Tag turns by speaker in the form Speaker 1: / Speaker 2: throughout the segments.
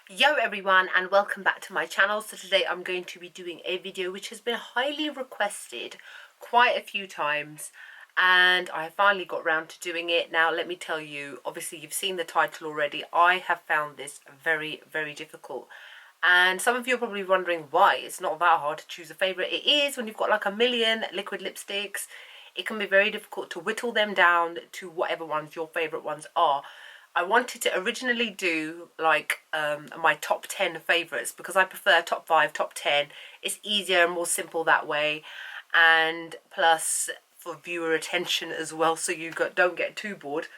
Speaker 1: Yo everyone, and welcome back to my channel. So today I'm going to be doing a video which has been highly requested quite a few times, and I finally got around to doing it. Now let me tell you, obviously you've seen the title already, I have found this very difficult, and some of you are probably wondering why. It's not that hard to choose a favourite. It is when you've got like a million liquid lipsticks. It can be very difficult to whittle them down to whatever ones your favourite ones are. I wanted to originally do like my top 10 favourites because I prefer top 5, top 10. It's easier and more simple that way, and plus for viewer attention as well, so you don't get too bored.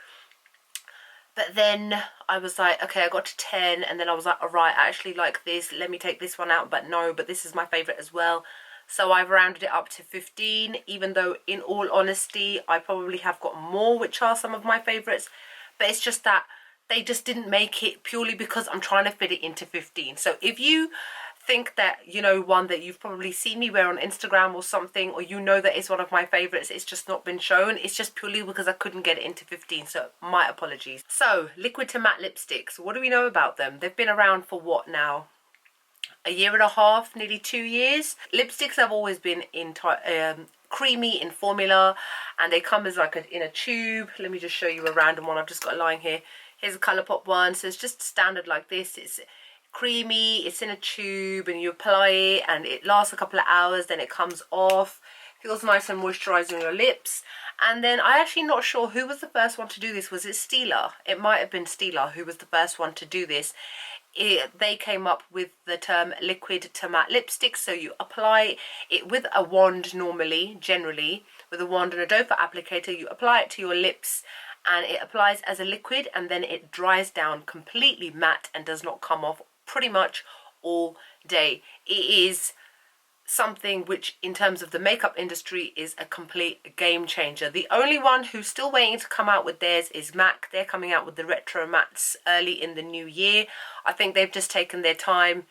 Speaker 1: But then I was like, okay, I got to 10, and then I was like, all right, I actually like this, let me take this one out, but no, but this is my favourite as well. So I've rounded it up to 15, even though in all honesty I probably have got more which are some of my favourites. But it's just that they just didn't make it purely because I'm trying to fit it into 15. So if you think that, you know, one that you've probably seen me wear on Instagram or something, or you know that it's one of my favourites, it's just not been shown, it's just purely because I couldn't get it into 15, so my apologies. So, liquid to matte lipsticks, what do we know about them? They've been around for what now? A year and a half, nearly 2 years. Lipsticks have always been creamy in formula, and they come as like in a tube. Let me just show you a random one I've just got lying here. Here's a Colourpop one, so it's just standard like this. It's creamy, it's in a tube, and you apply it and it lasts a couple of hours, then it comes off, feels nice and moisturizing on your lips. And then I'm actually not sure who was the first one to do this. Was it Stila? It might have been Stila who was the first one to do this. They came up with the term liquid to matte lipstick. So you apply it with a wand normally, generally, with a wand and a doe foot applicator. You apply it to your lips and it applies as a liquid, and then it dries down completely matte and does not come off pretty much all day. It is something which in terms of the makeup industry is a complete game changer. The only one who's still waiting to come out with theirs is MAC. They're coming out with the retro mattes early in the new year. I think they've just taken their time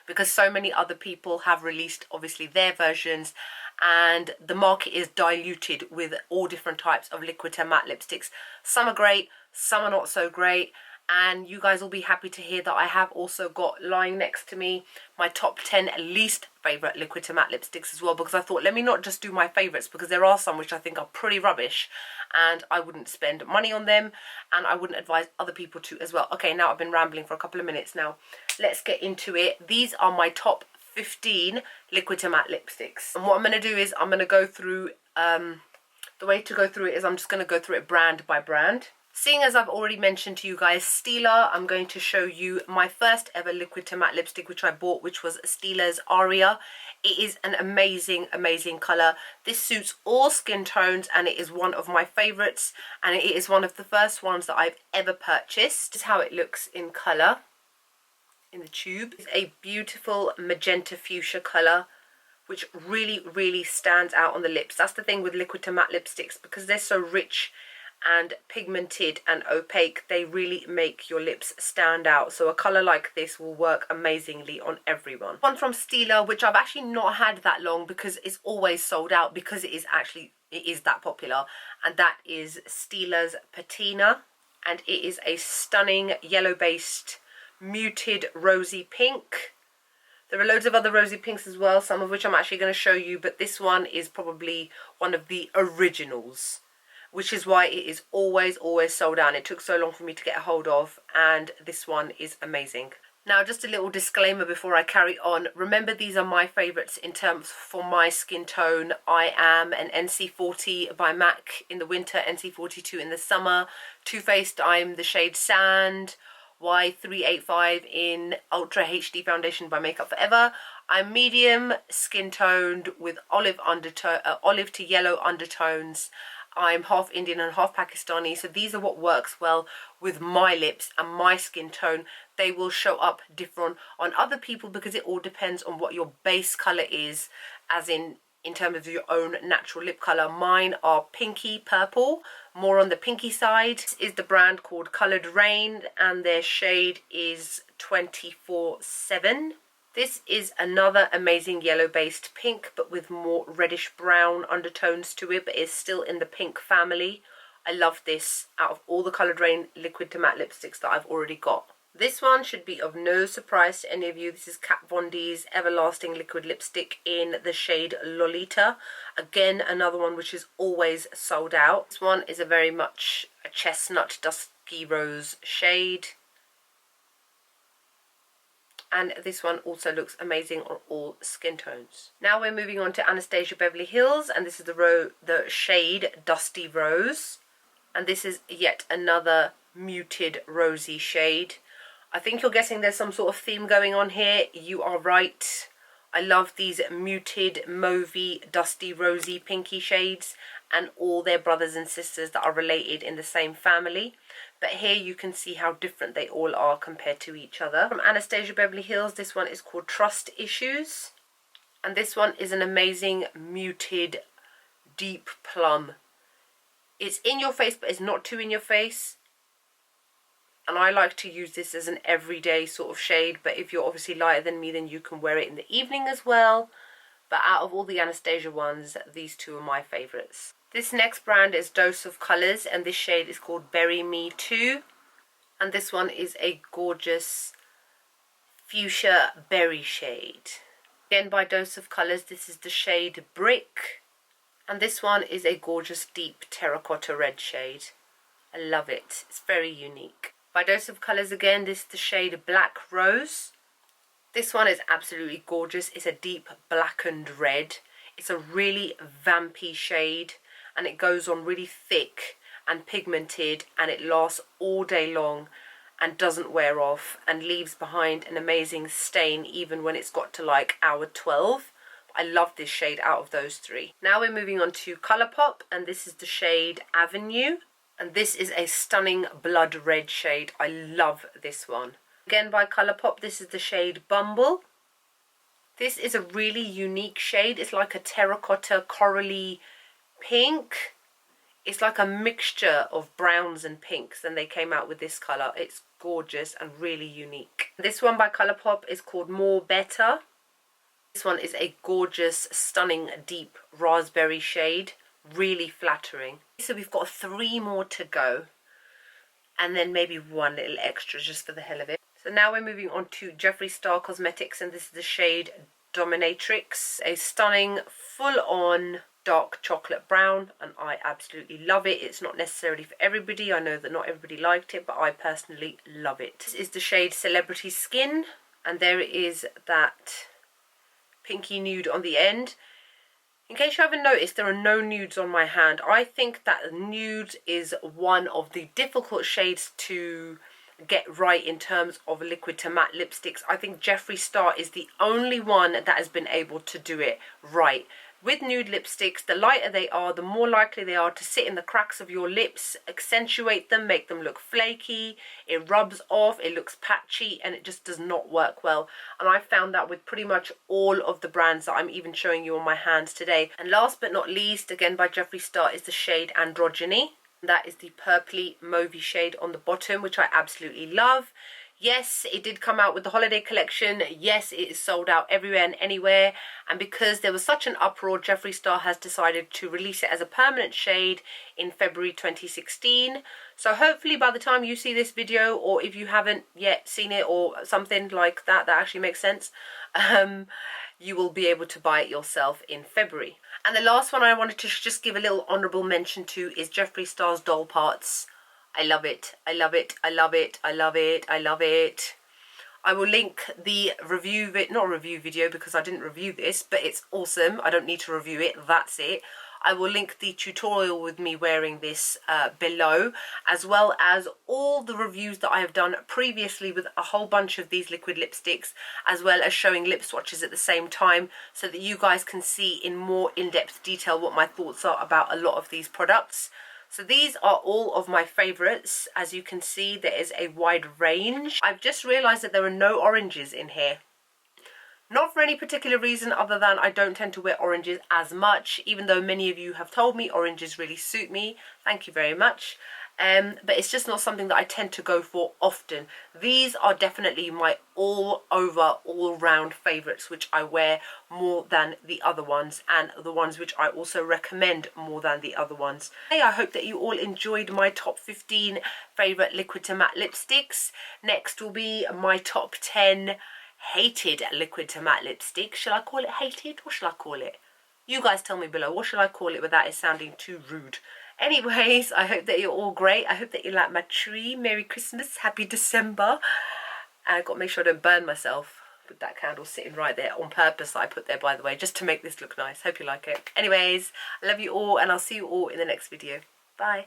Speaker 1: because so many other people have released obviously their versions, and the market is diluted with all different types of liquid to matte lipsticks. Some are great, some are not so great, and you guys will be happy to hear that I have also got lying next to me my top 10 least favourite liquid to matte lipsticks as well, because I thought let me not just do my favourites, because there are some which I think are pretty rubbish and I wouldn't spend money on them, and I wouldn't advise other people to as well. Okay, now I've been rambling for a couple of minutes now. Let's get into it. These are my top 15 liquid to matte lipsticks, and what I'm going to do is I'm going to go through the way to go through it is I'm just going to go through it brand by brand. Seeing as I've already mentioned to you guys Stila, I'm going to show you my first ever liquid to matte lipstick which I bought, which was Stila's Aria. It is an amazing colour. This suits all skin tones and it is one of my favourites, and it is one of the first ones that I've ever purchased. This is how it looks in colour in the tube. It's a beautiful magenta fuchsia colour which really stands out on the lips. That's the thing with liquid to matte lipsticks, because they're so rich and pigmented and opaque, they really make your lips stand out. So a colour like this will work amazingly on everyone. One from Stila, which I've actually not had that long because it's always sold out, because it is that popular, and that is Stila's Patina, and it is a stunning yellow based muted rosy pink. There are loads of other rosy pinks as well, some of which I'm actually going to show you, but this one is probably one of the originals, which is why it is always sold out. It took so long for me to get a hold of, and this one is amazing. Now, just a little disclaimer before I carry on. Remember, these are my favourites in terms for my skin tone. I am an NC40 by MAC in the winter, NC42 in the summer. Too Faced, I'm the shade Sand. Y385 in Ultra HD Foundation by Makeup Forever. I'm medium skin toned with olive to yellow undertones. I'm half Indian and half Pakistani, so these are what works well with my lips and my skin tone. They will show up different on other people because it all depends on what your base colour is, as in terms of your own natural lip colour. Mine are pinky purple, more on the pinky side. This is the brand called Coloured Raine, and their shade is 24/7. This is another amazing yellow based pink, but with more reddish brown undertones to it, but is still in the pink family. I love this out of all the Coloured Raine liquid to matte lipsticks that I've already got. This one should be of no surprise to any of you. This is Kat Von D's Everlasting Liquid Lipstick in the shade Lolita. Again, another one which is always sold out. This one is a very much a chestnut dusky rose shade. And this one also looks amazing on all skin tones. Now we're moving on to Anastasia Beverly Hills, and this is the shade Dusty Rose. And this is yet another muted rosy shade. I think you're guessing there's some sort of theme going on here. You are right. I love these muted, mauvey, dusty, rosy, pinky shades, and all their brothers and sisters that are related in the same family. But here you can see how different they all are compared to each other. From Anastasia Beverly Hills, this one is called Trust Issues. And this one is an amazing, muted, deep plum. It's in your face, but it's not too in your face. And I like to use this as an everyday sort of shade. But if you're obviously lighter than me, then you can wear it in the evening as well. But out of all the Anastasia ones, these two are my favourites. This next brand is Dose of Colours, and this shade is called Bury Me Too. And this one is a gorgeous fuchsia berry shade. Again by Dose of Colours, this is the shade Brick. And this one is a gorgeous deep terracotta red shade. I love it. It's very unique. By Dose of Colours again, this is the shade Black Rose. This one is absolutely gorgeous. It's a deep blackened red. It's a really vampy shade, and it goes on really thick and pigmented, and it lasts all day long and doesn't wear off and leaves behind an amazing stain even when it's got to like hour 12. I love this shade out of those three. Now we're moving on to Colourpop, and this is the shade Avenue. And this is a stunning blood red shade. I love this one. Again by Colourpop, this is the shade Bumble. This is a really unique shade. It's like a terracotta corally pink. It's like a mixture of browns and pinks, and they came out with this colour. It's gorgeous and really unique. This one by Colourpop is called More Better. This one is a gorgeous, stunning, deep raspberry shade. Really flattering. So we've got 3 more to go, and then maybe one little extra just for the hell of it. So now we're moving on to Jeffree Star Cosmetics, and this is the shade Dominatrix. A stunning, full-on dark chocolate brown, and I absolutely love it. It's not necessarily for everybody. I know that not everybody liked it, but I personally love it. This is the shade Celebrity Skin, and there it is, that pinky nude on the end. In case you haven't noticed, there are no nudes on my hand. I think that nude is one of the difficult shades to get right in terms of liquid to matte lipsticks. I think Jeffree Star is the only one that has been able to do it right. With nude lipsticks, the lighter they are, the more likely they are to sit in the cracks of your lips, accentuate them, make them look flaky, it rubs off, it looks patchy, and it just does not work well. And I found that with pretty much all of the brands that I'm even showing you on my hands today. And last but not least, again by Jeffree Star, is the shade Androgyny. That is the purpley mauvey shade on the bottom, which I absolutely love. Yes, it did come out with the holiday collection. Yes, it is sold out everywhere and anywhere. And because there was such an uproar, Jeffree Star has decided to release it as a permanent shade in February 2016. So hopefully by the time you see this video, or if you haven't yet seen it or something like that, that actually makes sense, you will be able to buy it yourself in February. And the last one I wanted to just give a little honourable mention to is Jeffree Star's Doll Parts. I love it. I love it. I love it. I love it. I love it. I will link the review, not review video because I didn't review this, but it's awesome. I don't need to review it. That's it. I will link the tutorial with me wearing this below, as well as all the reviews that I have done previously with a whole bunch of these liquid lipsticks, as well as showing lip swatches at the same time, so that you guys can see in more in-depth detail what my thoughts are about a lot of these products. So these are all of my favourites. As you can see, there is a wide range. I've just realised that there are no oranges in here. Not for any particular reason other than I don't tend to wear oranges as much, even though many of you have told me oranges really suit me. Thank you very much. but it's just not something that I tend to go for often. These are definitely my all-round favourites, which I wear more than the other ones, and the ones which I also recommend more than the other ones. Hey, I hope that you all enjoyed my top 15 favourite liquid to matte lipsticks. Next will be my top 10 hated liquid to matte lipstick. Shall I call it hated? What shall I call it? You guys tell me below. What shall I call it without it sounding too rude? Anyways, I hope that you're all great. I hope that you like my tree. Merry Christmas. Happy December. And I've got to make sure I don't burn myself with that candle sitting right there on purpose that I put there, by the way, just to make this look nice. Hope you like it. Anyways, I love you all, and I'll see you all in the next video. Bye.